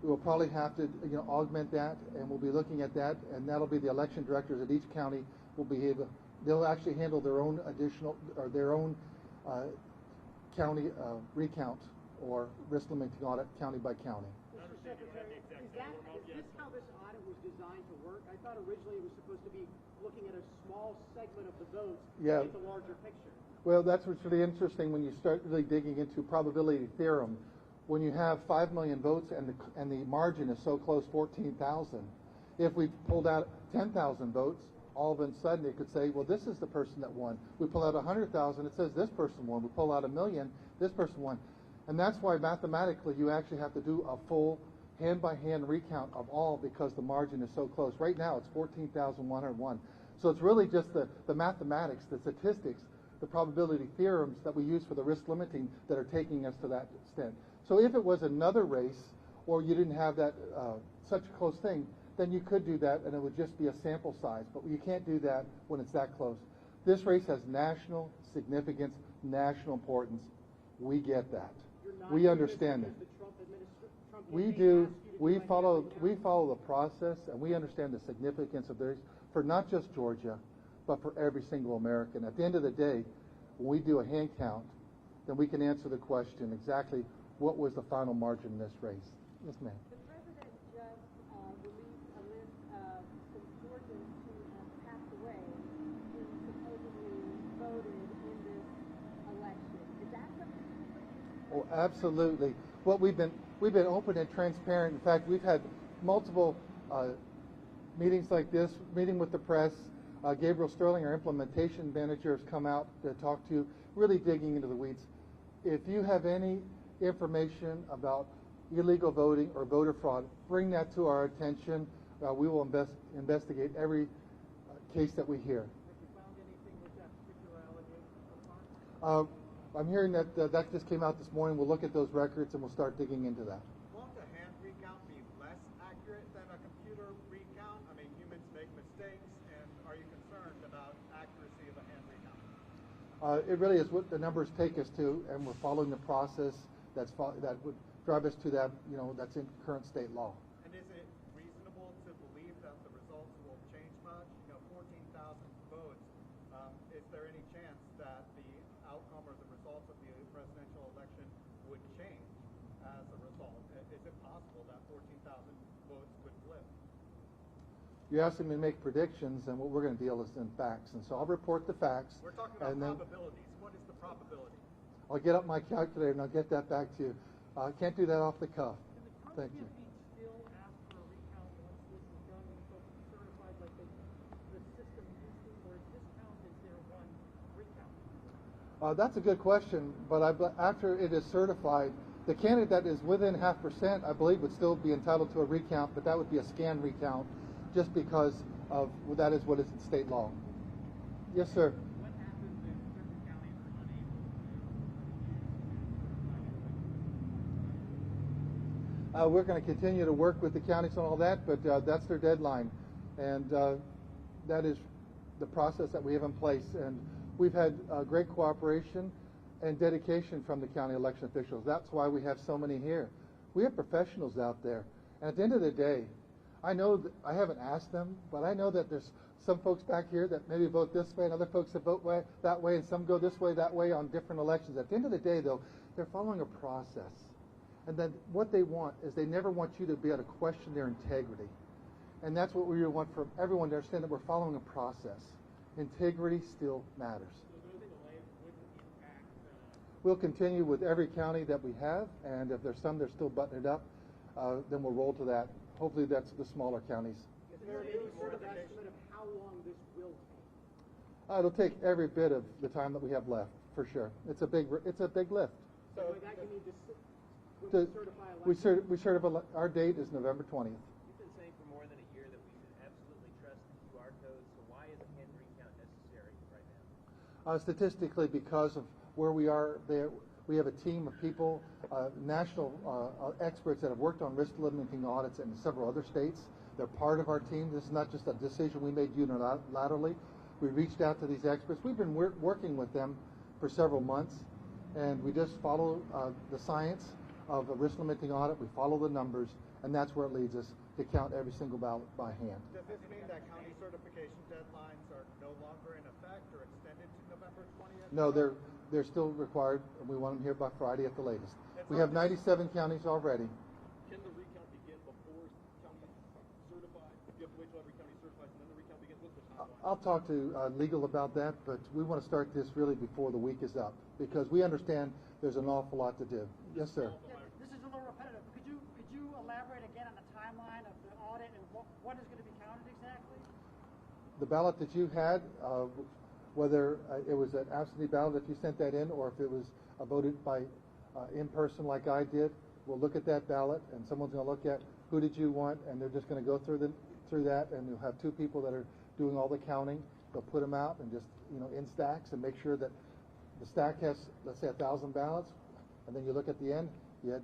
We will probably have to augment that, and we'll be looking at that, and that'll be the election directors at each county will be able. They'll actually handle their own additional or their own county recount or risk limiting audit county by county. Mr. Secretary, is this how this audit was designed to work? I thought originally it was supposed to be looking at a small segment of the votes to get the larger picture. Well, that's what's really interesting when you start really digging into probability theorem. When you have 5 million votes and the margin is so close, 14,000, if we pulled out 10,000 votes, all of a sudden it could say, well, this is the person that won. We pull out 100,000, it says this person won. We pull out 1 million, this person won. And that's why mathematically you actually have to do a full hand-by-hand recount of all because the margin is so close. Right now it's 14,101. So it's really just the mathematics, the statistics, the probability theorems that we use for the risk limiting that are taking us to that extent. So if it was another race or you didn't have that such a close thing, then you could do that and it would just be a sample size. But you can't do that when it's that close. This race has national significance, national importance. We get that. We understand it. We do. We follow the process, and we understand the significance of this for not just Georgia, but for every single American. At the end of the day, when we do a hand count, then we can answer the question exactly what was the final margin in this race. Yes, ma'am. The president just released a list of some Georgians who have passed away who supposedly voted in this election. Is that something? Oh, absolutely. What we've been open and transparent. In fact, we've had multiple meetings like this, meeting with the press. Gabriel Sterling, our implementation manager, has come out to talk to you, really digging into the weeds. If you have any information about illegal voting or voter fraud, bring that to our attention. We will investigate every case that we hear. Have you found anything with that particular allegation so far? I'm hearing that that just came out this morning. We'll look at those records and we'll start digging into that. Won't a hand recount be less accurate than a computer recount? I mean, humans make mistakes, and are you concerned about accuracy of a hand recount? It really is what the numbers take us to, and we're following the process that would drive us to that, that's in current state law. And is it reasonable to believe that the results will change much? 14,000 votes. Is there any chance that the outcome or the results of the presidential election would change as a result? Is it possible that 14,000 votes could flip? You're asking me to make predictions, and what we're going to deal with in facts. And so I'll report the facts. We're talking about probabilities. What is the probability? I'll get up my calculator and I'll get that back to you. I can't do that off the cuff. Thank you. Can the Trump campaign still ask for a recount once this is done and folks are certified like the system used to, or at this count is there one recount? That's a good question, but after it is certified, the candidate that is within 0.5%, I believe, would still be entitled to a recount, but that would be a scan recount just because of that is what is in state law. Yes, sir. What happens if certain counties are unable to We're going to continue to work with the counties on all that, but that's their deadline. And that is the process that we have in place. And we've had great cooperation and dedication from the county election officials. That's why we have so many here. We have professionals out there. And at the end of the day, I know that I haven't asked them, but I know that there's some folks back here that maybe vote this way and other folks that vote that way, and some go this way, that way on different elections. At the end of the day, though, they're following a process. And then what they want is they never want you to be able to question their integrity. And that's what we want for everyone to understand, that we're following a process. Integrity still matters. We'll continue with every county that we have, and if there's some that are still buttoning it up, then we'll roll to that. Hopefully that's the smaller counties. Is there any sort of estimate of how long this will take? It'll take every bit of the time that we have left, for sure. It's a big lift. So that you need to certify election? Our date is November 20th. You've been saying for more than a year that we should absolutely trust the QR codes, so why is a hand recount necessary right now? Statistically, because of where we are there, we have a team of people, national experts that have worked on risk limiting audits in several other states. They're part of our team. This is not just a decision we made unilaterally. We reached out to these experts. We've been working with them for several months, and we just follow the science. of a risk limiting audit. We follow the numbers, and that's where it leads us to count every single ballot by hand. Does this mean that county certification deadlines are no longer in effect or extended to November 20th? No, they're still required, and we want them here by Friday at the latest. We have 97 counties already. Can the recount begin before county certified? Do you have to wait till every county certifies and then the recount begins? What's the timeline? I'll talk to legal about that, but we want to start this really before the week is up, because we understand there's an awful lot to do. Yes, sir. Yeah, this is a little repetitive. Could you elaborate again on the timeline of the audit and what is going to be counted exactly? The ballot that you had, whether it was an absentee ballot if you sent that in, or if it was voted by in person like I did, we'll look at that ballot, and someone's going to look at who did you want, and they're just going to go through that, and you'll have two people that are doing all the counting. They'll put them out and just in stacks and make sure that the stack has, let's say, 1,000 ballots, and then you look at the end, you had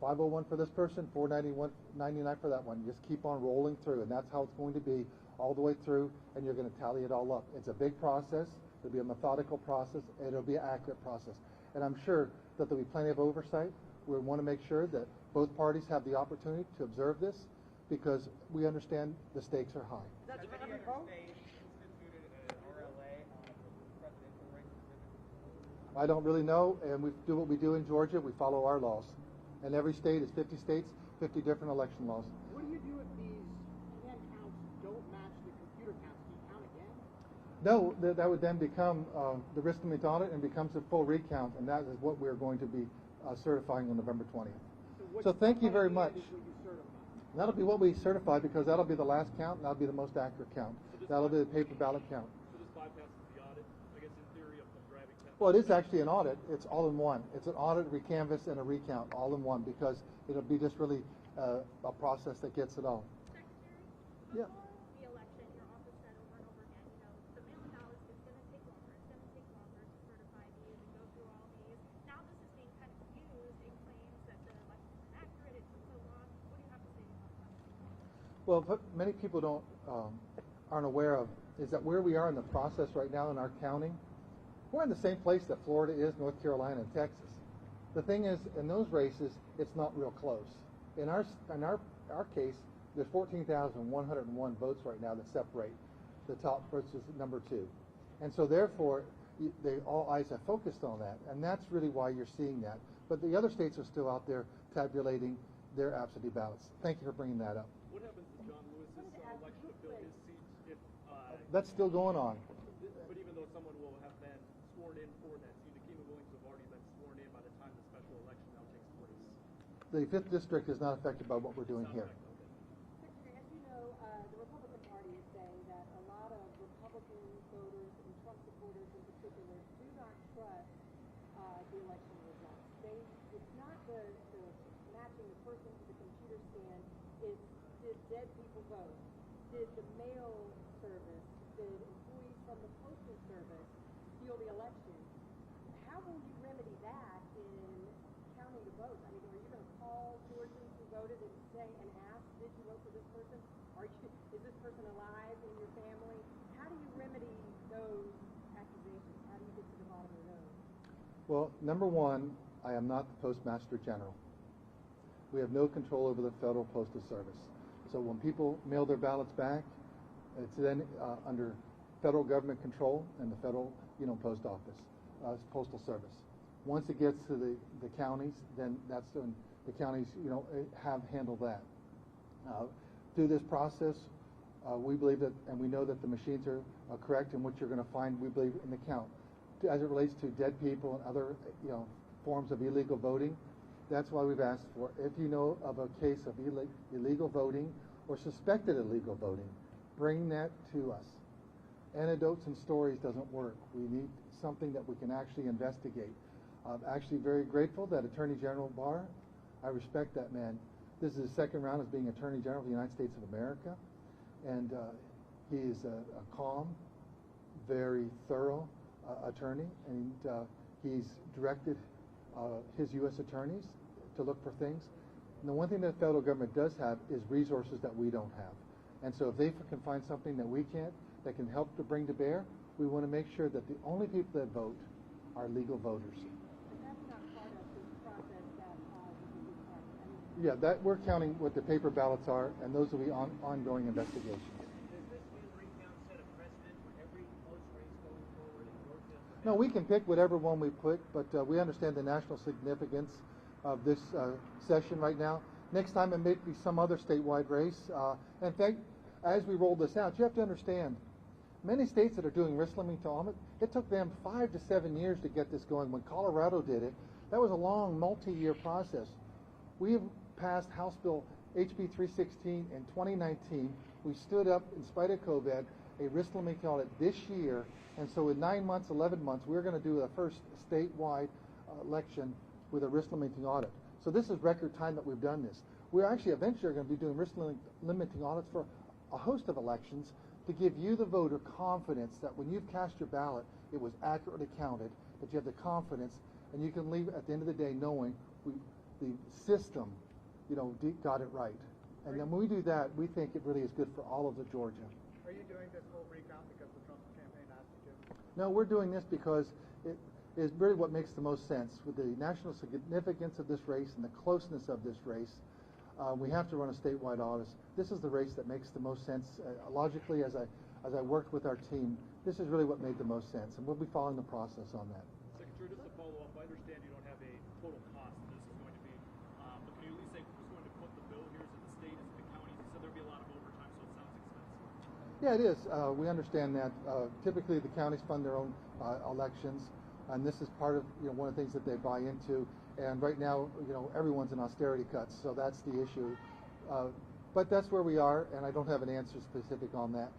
501 for this person, 499 for that one. You just keep on rolling through, and that's how it's going to be all the way through, and you're going to tally it all up. It's a big process. It'll be a methodical process, and it'll be an accurate process. And I'm sure that there'll be plenty of oversight. We want to make sure that both parties have the opportunity to observe this, because we understand the stakes are high. That's Has any other state instituted an RLA on presidential race specifically? I don't really know, and we do what we do in Georgia. We follow our laws. And every state is 50 states, 50 different election laws. What do you do if these hand counts don't match the computer counts? Do you count again? No, that would then become the risk limit audit and becomes a full recount, and that is what we're going to be certifying on November 20th. So thank you very much. That'll be what we certify, because that'll be the last count, and that'll be the most accurate count. That'll be the paper ballot count. So this bypasses the audit, I guess, in theory, of driving count. Well, it is actually an audit. It's all in one. It's an audit, recanvass, and a recount all in one, because it'll be just really a process that gets it all. Secretary, Yeah. before the election, your office said over and over again, the mail-in ballots is going to take longer. It's going to take longer to certify these and go through all these. Now this is being kind of used in claims that the election is inaccurate, it took so long. What do you have to say about that? Well, what many people aren't aware of is that where we are in the process right now in our counting, we're in the same place that Florida is, North Carolina, and Texas. The thing is, in those races, it's not real close. In our case, there's 14,101 votes right now that separate the top versus number two, and so therefore, all eyes have focused on that, and that's really why you're seeing that. But the other states are still out there tabulating their absentee ballots. Thank you for bringing that up. What happens to John Lewis's election to fill his seat if, That's still going on. but even though someone will have been sworn in for that seat, the Kima Williams have already been sworn in by the time the special election now takes place? The 5th District is not affected by what we're doing here. Secretary, as you know, the Republican Party is saying that a lot of Republican voters and Trump supporters in particular do not trust the election results. It's not the matching the person to the computer scan. It's did dead people vote? Did the mail service, did employees from the postal service steal the election? How will you remedy that in counting the votes? I mean, are you going to call Georgians who voted and say and ask, did you vote for this person? Is this person alive in your family? How do you remedy those accusations? How do you get to the bottom of those? Well, number one, I am not the Postmaster General. We have no control over the Federal Postal Service. So when people mail their ballots back, it's then under federal government control and the federal, post office, postal service. Once it gets to the counties, then that's when the counties, have handled that. Through this process, we believe that, and we know that the machines are correct, and what you're going to find, we believe, in the count. As it relates to dead people and other, forms of illegal voting, that's why we've asked for, if you know of a case of illegal voting or suspected illegal voting, bring that to us. Anecdotes and stories doesn't work. We need something that we can actually investigate. I'm actually very grateful that Attorney General Barr, I respect that man. This is his second round as being Attorney General of the United States of America, and he is a calm, very thorough attorney, and he's directed his U.S. attorneys to look for things. And the one thing that the federal government does have is resources that we don't have. And so if they can find something that we can't, that can help to bring to bear, we want to make sure that the only people that vote are legal voters. But that's not part of this process that was Yeah, that we're counting what the paper ballots are, and those will be ongoing investigations. Does this hand recount set a precedent for every close race going forward in Georgia? No, we can pick whatever one we put, but we understand the national significance of this session right now. Next time it may be some other statewide race. In fact, as we roll this out, you have to understand, many states that are doing risk limiting to audit, it took them 5 to 7 years to get this going. When Colorado did it, that was a long, multi-year process. We have passed House Bill HB 316 in 2019. We stood up, in spite of COVID, a risk limiting audit this year, and so in 9 months, 11 months, we're going to do the first statewide election with a risk limiting audit. So this is record time that we've done this. We're actually eventually going to be doing risk limiting audits for a host of elections to give you, the voter, confidence that when you've cast your ballot, it was accurately counted, that you have the confidence, and you can leave at the end of the day knowing the system, got it right. And then when we do that, we think it really is good for all of the Georgia. Are you doing this whole recount because the Trump campaign asked you to? No, we're doing this because it is really what makes the most sense. With the national significance of this race and the closeness of this race, we have to run a statewide audit. This is the race that makes the most sense. Logically, as I worked with our team, this is really what made the most sense, and we'll be following the process on that. Secretary, just to follow up, I understand you don't have a total cost this is going to be, but can you at least say who's going to foot the bill here? Is it the state? Is it the counties? You said there'd be a lot of overtime, so it sounds expensive. Yeah, it is. We understand that. Typically, the counties fund their own elections, and this is part of one of the things that they buy into. And right now, everyone's in austerity cuts, so that's the issue. But that's where we are, and I don't have an answer specific on that.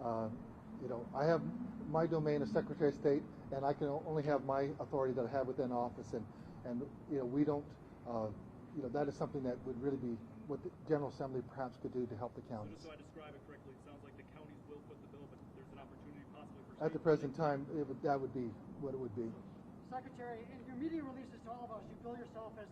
I have my domain as Secretary of State, and I can only have my authority that I have within office, and we don't. That is something that would really be what the General Assembly perhaps could do to help the counties. So just so I describe it correctly, it sounds like the counties will foot the bill, but there's an opportunity possibly for at the present time, that would be what it would be. Secretary, in your media releases to all of us, you bill yourself as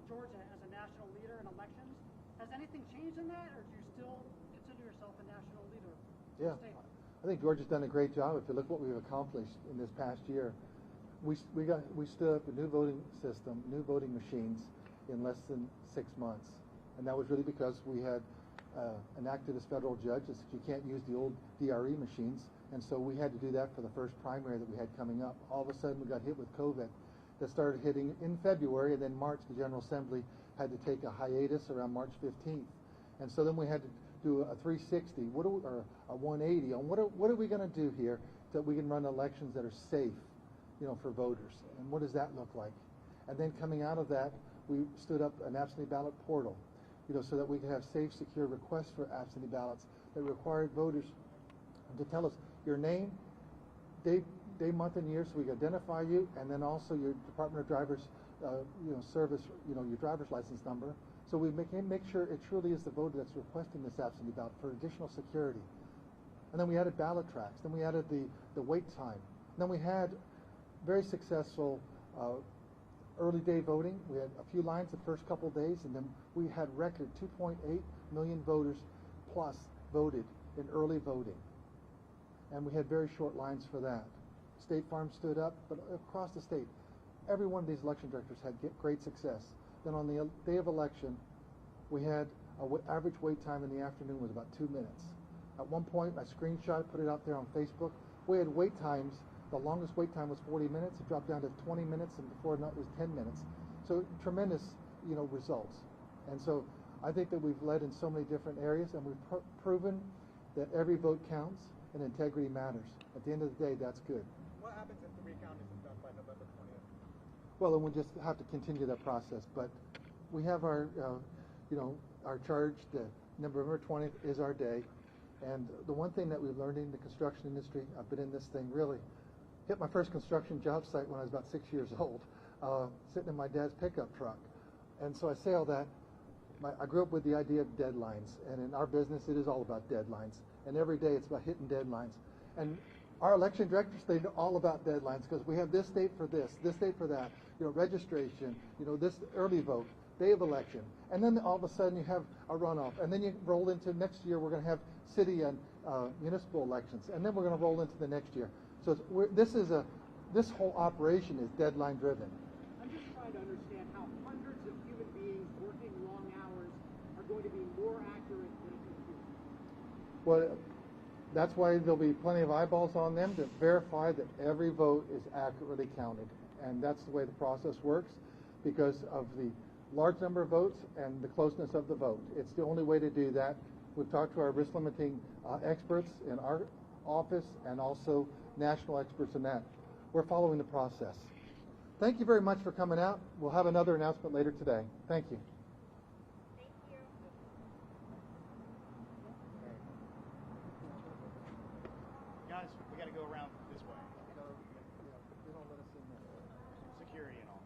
Georgia as a national leader in elections. Has anything changed in that, or do you still consider yourself a national leader? Yeah, I think Georgia's done a great job. If you look what we've accomplished in this past year, we stood up a new voting system, new voting machines in less than 6 months, and that was really because we had enacted as federal judges that you can't use the old DRE machines. And so we had to do that for the first primary that we had coming up. All of a sudden, we got hit with COVID. That started hitting in February, and then March, the General Assembly had to take a hiatus around March 15th. And so then we had to do a 360, or a 180 on what are we going to do here so that we can run elections that are safe, for voters. And what does that look like? And then coming out of that, we stood up an absentee ballot portal, so that we could have safe, secure requests for absentee ballots that required voters to tell us your name, day, month, and year, so we can identify you, and then also your Department of Drivers, service, your driver's license number. So we make sure it truly is the voter that's requesting this absentee ballot for additional security. And then we added ballot tracks. Then we added the wait time. And then we had very successful early day voting. We had a few lines the first couple of days, and then we had record 2.8 million voters plus voted in early voting. And we had very short lines for that. State Farm stood up, but across the state, every one of these election directors had great success. Then on the day of election, we had average wait time in the afternoon was about 2 minutes. At one point, I screenshot, put it out there on Facebook. We had wait times. The longest wait time was 40 minutes. It dropped down to 20 minutes, and before it was 10 minutes. So tremendous, results. And so I think that we've led in so many different areas, and we've proven that every vote counts and integrity matters. At the end of the day, that's good. What happens if the recount isn't done by November 20th? Well, then we'll just have to continue that process. But we have our, our charge. November 20th is our day. And the one thing that we've learned in the construction industry, I've been in this thing really, hit my first construction job site when I was about 6 years old, sitting in my dad's pickup truck. And so I say all that. I grew up with the idea of deadlines. And in our business, it is all about deadlines. And every day it's about hitting deadlines. And our election directors, they know all about deadlines because we have this date for this date for that, registration, this early vote, day of election. And then all of a sudden you have a runoff. And then you roll into next year, we're going to have city and municipal elections. And then we're going to roll into the next year. So this whole operation is deadline driven. I'm just trying to understand how hundreds of human beings working long going to be more accurate than a computer? Well, that's why there'll be plenty of eyeballs on them to verify that every vote is accurately counted. And that's the way the process works because of the large number of votes and the closeness of the vote. It's the only way to do that. We've talked to our risk limiting experts in our office and also national experts in that. We're following the process. Thank you very much for coming out. We'll have another announcement later today. Thank you. Thank you. Guys, we got to go around this way. Security and all.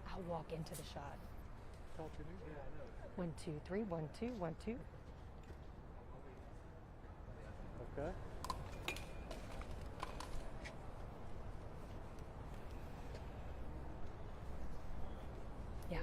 I'll walk into the shot. 1, 2, 3, 1, 2, 1, 2. Okay. Yeah.